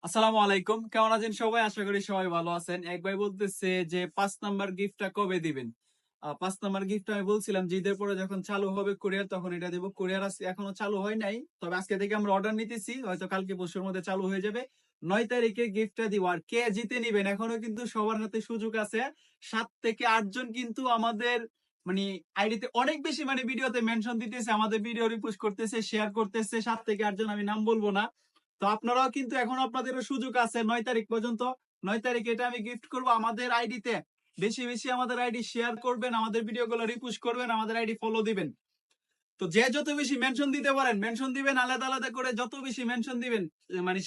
আসসালামু আলাইকুম, কেমন আছেন সবাই? আশা করি সবাই ভালো আছেন। এক ভাই বলতেছে যে 5 নাম্বার গিফটটা কবে দিবেন? 5 নাম্বার গিফট আমি বলছিলাম যে ঈদের পরে যখন চালু হবে কুরিয়ার তখন এটা দেবো। কুরিয়ার এখনো চালু হয় নাই, তবে আজকে থেকে আমরা অর্ডার নিতেছি, হয়তো কালকে পরশুর মধ্যে চালু হয়ে যাবে। 9 তারিখে গিফটটা দিব। আর কে জিতে নিবেন এখনো কিন্তু সবার হাতে সুযোগ আছে। 7 থেকে 8 জন কিন্তু আমাদের মানে আইডিতে অনেক বেশি ভিডিওতে মেনশন দিতেছে, আমাদের ভিডিও রিপোস্ট করতেছে, শেয়ার করতেছে। 7 থেকে 8 জন, আমি নাম বলবো না। তো আপনারাও কিন্তু এখন আপনাদেরও সুযোগ আছে 9 তারিখ পর্যন্ত। 9 তারিখ এটা আমি গিফট করব আমাদের আইডিতে। বেশি বেশি আমাদের আইডি শেয়ার করবেন, আমাদের ভিডিওগুলো রিপোস্ট করবেন, আমাদের আইডি ফলো দিবেন। তো যে যত বেশি মেনশন দিতে পারেন মেনশন দিবেন, আলাদা আলাদা করে যত বেশি মেনশন দিবেন।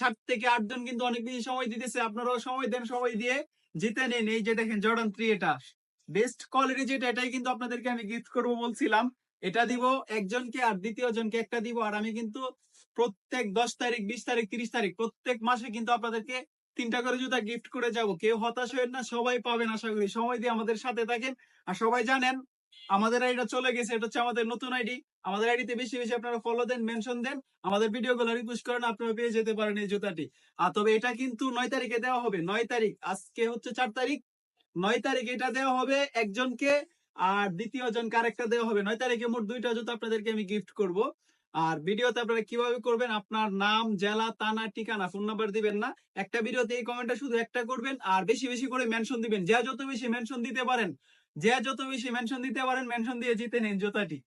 7 থেকে 8 জন কিন্তু অনেক বেশি সময় দিতেছে, আপনারাও সময় দেন, সময় দিয়ে জিতে নিন। এই যে দেখেন জর্ডান 3, এটা বেস্ট কোয়ালিটি, যেটা এটাই কিন্তু আপনাদেরকে আমি গিফট করব বলছিলাম। এটা দিব একজনকে, আর দ্বিতীয় জনকে একটা দিব। আর আমি কিন্তু প্রত্যেক 10 তারিখ, 20 তারিখ, 30 তারিখ প্রত্যেক মাসে কিন্তু আপনাদেরকে 3টা করে জুতা গিফট করে যাব। কেউ হতাশ হবেন না, সবাই পাবেন আশা করি। সময় দিয়ে আমাদের সাথে থাকেন। আর সবাই জানেন আমাদের আইডিটা চলে গেছে, এটা হচ্ছে আমাদের নতুন আইডি। আমাদের আইডিতে বেশি বেশি আপনারা ফলো দেন, মেনশন দেন, আমাদের ভিডিওগুলো রিপোস্ট করেন, আপনারা পেয়ে যেতে পারেন এই জুতাটি। আর তবে এটা কিন্তু 9 তারিখে দেওয়া হবে। 9 তারিখ, আজকে হচ্ছে 4 তারিখ। 9 তারিখ এটা দেওয়া হবে একজনকে, আর দ্বিতীয় জনকে আরেকটা দেওয়া হবে। 9 তারিখে মোট 2টা জুতা আপনাদেরকে আমি গিফট করব। আর ভিডিওতে আপনারা কিভাবে করবেন, আপনার নাম, জেলা, থানা, ঠিকানা, ফোন নাম্বার দিবেন না। একটা ভিডিওতে এই কমেন্টটা শুধু একটা করবেন, আর বেশি বেশি করে মেনশন দিবেন। যে যত বেশি মেনশন দিতে পারেন, মেনশন দিয়ে জিতে নিন জুতাটি।